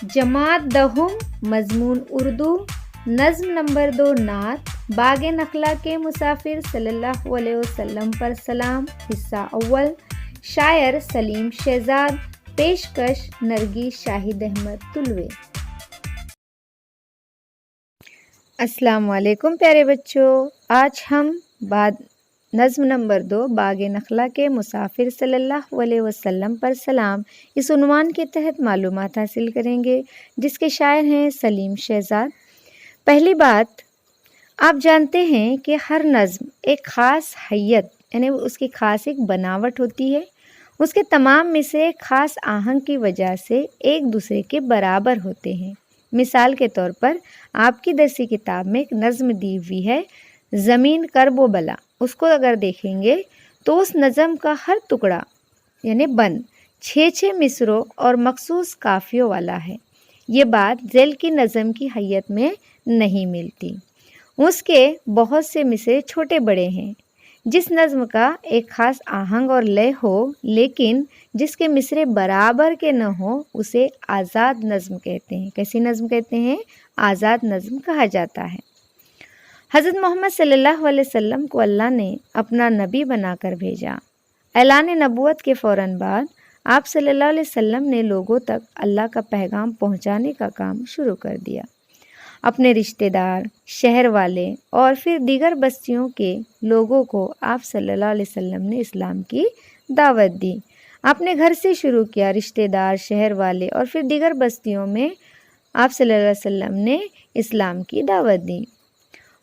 जमात दहुम मजमून उर्दू नज़्म नंबर 2 नात बाग नखला के मुसाफिर सल्लल्लाहु अलैहि वसल्लम पर सलाम हिस्सा अव्वल शायर सलीम शहजाद पेशकश नरगिस शाहिद अहमद तुलवे। अस्सलाम वालेकुम प्यारे बच्चों, आज हम नज़्म नंबर 2 बाग नखला के मुसाफिर सल्लल्लाहु अलैहि वसल्लम पर सलाम इस उन्वान के तहत मालूमात हासिल करेंगे, जिसके शायर हैं सलीम शहजाद। पहली बात, आप जानते हैं कि हर नज़्म एक ख़ास हैयत यानी उसकी ख़ास एक बनावट होती है। उसके तमाम मिसरे ख़ास आहंग की वजह से एक दूसरे के बराबर होते हैं। मिसाल के तौर पर आपकी दरसी किताब में एक नज़्म दी हुई है ज़मीन करबो बला। उसको अगर देखेंगे तो उस नज़म का हर टुकड़ा यानी बंद 6 मिसरों और मखसूस काफ़ियों वाला है। ये बात ज़ैल की नज़म की हैयत में नहीं मिलती। उसके बहुत से मिसरे छोटे बड़े हैं। जिस नज़म का एक ख़ास आहंग और लय हो लेकिन जिसके मिसरे बराबर के न हो, उसे आज़ाद नज़म कहते हैं। कैसी नज़म कहते हैं? आज़ाद नज़म कहा जाता है। हज़रत मोहम्मद सल्लल्लाहु अलैहि वसल्लम को अल्लाह ने अपना नबी बनाकर भेजा। ऐलान नबूवत के फ़ौरन बाद आप सल्लल्लाहु अलैहि वसल्लम ने लोगों तक अल्लाह का पैगाम पहुंचाने का काम शुरू कर दिया। अपने रिश्तेदार, शहर वाले और फिर दीगर बस्तियों के लोगों को आप सल्लल्लाहु अलैहि वसल्लम ने इस्लाम की दावत दी। आपने घर से शुरू किया, रिश्तेदार, शहर वाले और फिर दीगर बस्तियों में आप सल्लल्लाहु अलैहि वसल्लम ने इस्लाम की दावत दी।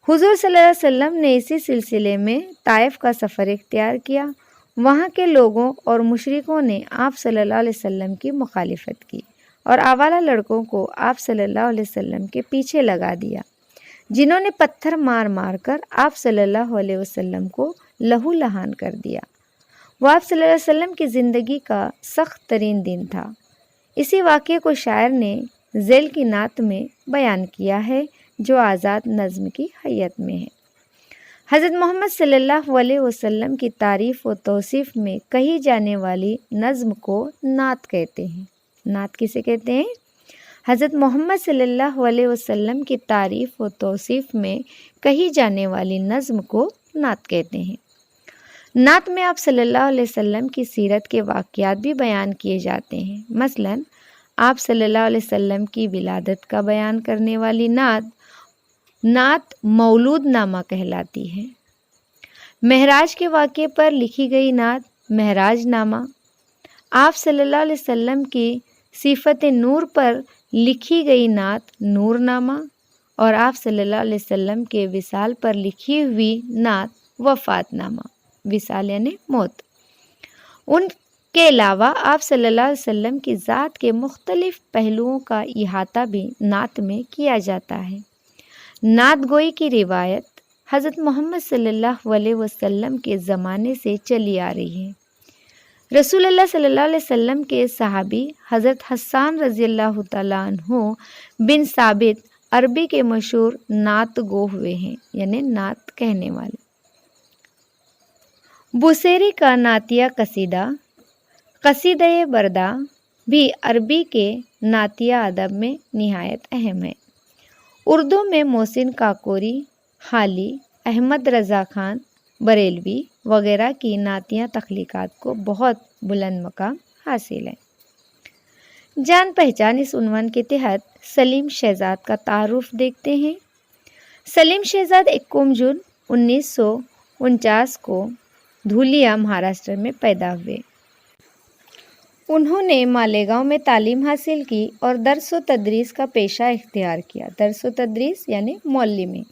हुज़ूर सल्लल्लाहु अलैहि वसल्लम ने इसी सिलसिले में ताइफ का सफ़र इख्तियार किया। वहाँ के लोगों और मुशरिकों ने आप सल्लल्लाहु अलैहि वसल्लम की मुखालिफत की और आवारा लड़कों को आप सल्लल्लाहु अलैहि वसल्लम के पीछे लगा दिया, जिन्होंने पत्थर मार मार कर आप सल्लल्लाहु अलैहि वसल्लम को लहू लहान कर दिया। वह आप सल्लल्लाहु अलैहि वसल्लम की ज़िंदगी का सख्त तरीन दिन था। इसी वाक़ये को शायर ने ज़ैल की नात में बयान किया है, जो आज़ाद नज़्म की हैयत में है। हज़रत मोहम्मद सल्लल्लाहु अलैहि वसल्लम की तारीफ़ व तौसीफ़ में कही जाने वाली नज़्म को नात कहते हैं। नात किसे कहते हैं? हज़रत मोहम्मद सल्लल्लाहु अलैहि वसल्लम की तारीफ़ व तौसीफ़ में कही जाने वाली नज़्म को नात कहते हैं। नात में आप सल्लल्लाहु अलैहि वसल्लम की सीरत के वाक़यात भी बयान किए जाते हैं। मसलन आप सल्लल्लाहु अलैहि वसल्लम की विलादत का बयान करने वाली नात मौलूद नामा कहलाती है। महराज के वाक़े पर लिखी गई नात महराज नामा। आप सल्लल्लाहु अलैहि वसल्लम की सिफ़त नूर पर लिखी गई नात नूर नामा और आप सल्लल्लाहु अलैहि वसल्लम के विसाल पर लिखी हुई नात वफ़ात नामा। विसाल यानी मौत। उनके अलावा आप सल्लल्लाहु अलैहि वसल्लम की ज़ात के मुख्तलिफ़ पहलुओं का इहाता भी नात में किया जाता है। नात गोई की रिवायत हज़रत मोहम्मद सल्लल्लाहु अलैहि वसल्लम के ज़माने से चली आ रही है। रसूलुल्लाह सल्लल्लाहु अलैहि वसल्लम के सहाबी हज़रत हस्सान रज़ियल्लाहु तआला अन्हु बिन साबित अरबी के मशहूर नात गो हुए हैं, यानी नात कहने वाले। बुसेरी का नातिया कसीदा कसीदा बरदा भी अरबी के नातिया अदब में निहायत अहम है। उर्दू में मोहसिन काकोरी, हाली, अहमद रज़ा खान बरेलवी वगैरह की नातिया तख्लीक़ात को बहुत बुलंद मकाम हासिल है। जान पहचान इस उन्वान के तहत सलीम शहजाद का तारुफ देखते हैं। सलीम शहजाद 21 जून 1949 को धुलिया महाराष्ट्र में पैदा हुए। उन्होंने मालेगांव में तालीम हासिल की और दर्स व तदरीस का पेशा इख्तियार किया। दर्स व तदरीस यानी मौलवी।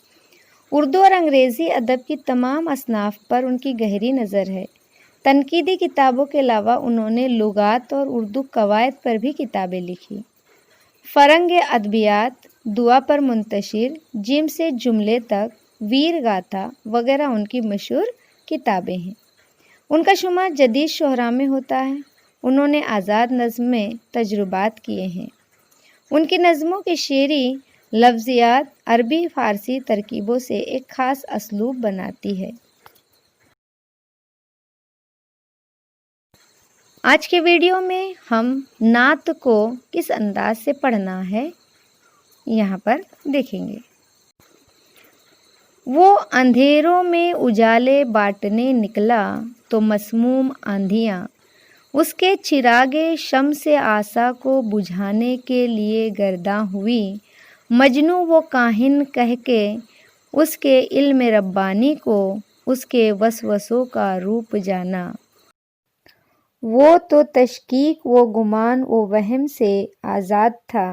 उर्दू और अंग्रेज़ी अदब की तमाम असनाफ़ पर उनकी गहरी नज़र है। तनकीदी किताबों के अलावा उन्होंने लुगात और उर्दू कवायद पर भी किताबें लिखी। फ़रंग अदबियात, दुआ पर मुंतशिर, जिम से जुमले तक, वीर गाथा वगैरह उनकी मशहूर किताबें हैं। उनका शुमार जदीद शुअरा में होता है। उन्होंने आज़ाद नज़्म में तजुर्बात किए हैं। उनकी नज़मों की शेरी लफ्ज़ियात अरबी फ़ारसी तरकीबों से एक ख़ास असलूब बनाती है। آج کے ویڈیو میں ہم نعت کو کس انداز سے پڑھنا ہے یہاں پر دیکھیں گے۔ وہ اندھیروں میں اجالے بانٹنے نکلا تو مسموم آندھیاں اس کے چراغ شمس آسا کو بجھانے کے لیے گرداں ہوئی۔ مجنوں وہ کاہن کہہ کے اس کے علم ربانی کو، اس کے وسوسوں کا روپ جانا۔ وہ تو تشکیک و گمان و وہم سے آزاد تھا،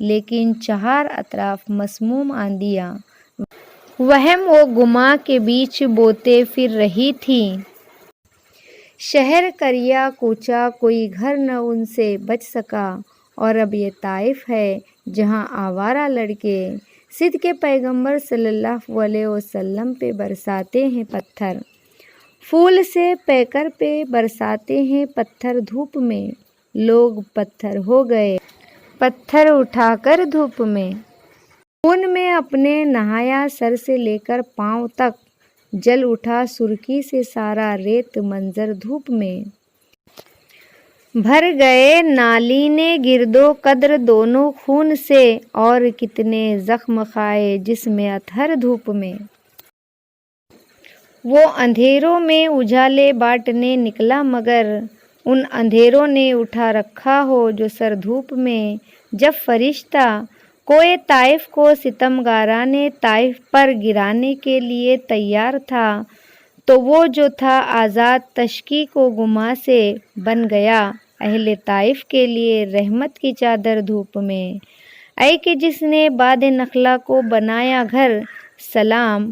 لیکن چہار اطراف مسموم آندھیاں وہم و گمان کے بیچ بوتے پھر رہی تھیں۔ شہر قریہ کوچہ کوئی گھر نہ ان سے بچ سکا، اور اب یہ طائف ہے جہاں آوارہ لڑکے صدق پیغمبر صلی اللہ علیہ وسلم پہ برساتے ہیں پتھر۔ پھول سے پیکر پہ برساتے ہیں پتھر دھوپ میں، لوگ پتھر ہو گئے پتھر اٹھا کر دھوپ میں۔ خون میں اپنے نہایا سر سے لے کر پاؤں تک، جل اٹھا سرخی سے سارا ریت منظر دھوپ میں۔ بھر گئے نالین گرد و قدر دونوں خون سے، اور کتنے زخم کھائے جسم اطہر دھوپ میں۔ وہ اندھیروں میں اجالے بانٹنے نکلا مگر ان اندھیروں نے اٹھا رکھا ہو جو سر دھوپ میں۔ جب فرشتہ کوئے طائف کو ستمگاران طائف پر گرانے کے لیے تیار تھا، تو وہ جو تھا آزاد تشکیک و گماں سے بن گیا اہل طائف کے لیے رحمت کی چادر دھوپ میں۔ اے کہ جس نے باد نخلا کو بنایا گھر، سلام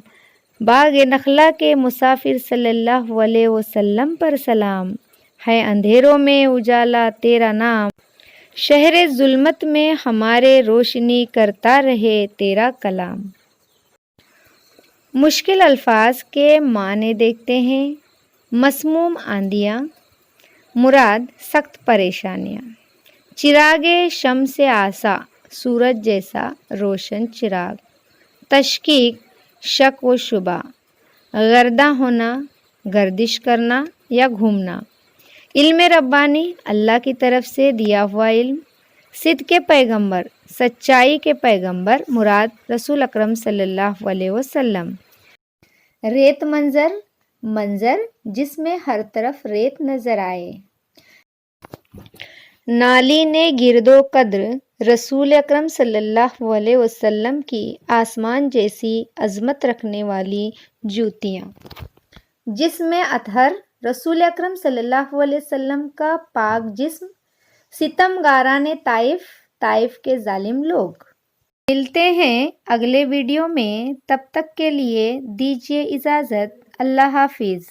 باغ نخلا کے مسافر صلی اللہ علیہ وسلم پر سلام۔ ہے اندھیروں میں اجالا تیرا نام، شہر ظلمت میں ہمارے روشنی کرتا رہے تیرا کلام۔ مشکل الفاظ کے معنی دیکھتے ہیں۔ مسموم آندھیاں، مراد سخت پریشانیاں۔ چراغ شمس آسا، سورج جیسا روشن چراغ۔ تشکیک، شک و شبہ۔ گرداں ہونا، گردش کرنا یا گھومنا۔ علم ربانی، اللہ کی طرف سے دیا ہوا علم۔ صدق پیغمبر، سچائی کے پیغمبر، مراد رسول اکرم صلی اللہ علیہ وسلم۔ ریت منظر، منظر جس میں ہر طرف ریت نظر آئے۔ نالین گرد و قدر، رسول اکرم صلی اللہ علیہ وسلم کی آسمان جیسی عظمت رکھنے والی جوتیاں۔ جسم اطہر، رسول اکرم صلی اللہ علیہ وسلم کا پاک جسم۔ ستمگاران طائف، طائف کے ظالم لوگ۔ ملتے ہیں اگلے ویڈیو میں، تب تک کے لیے دیجیے اجازت۔ اللہ حافظ۔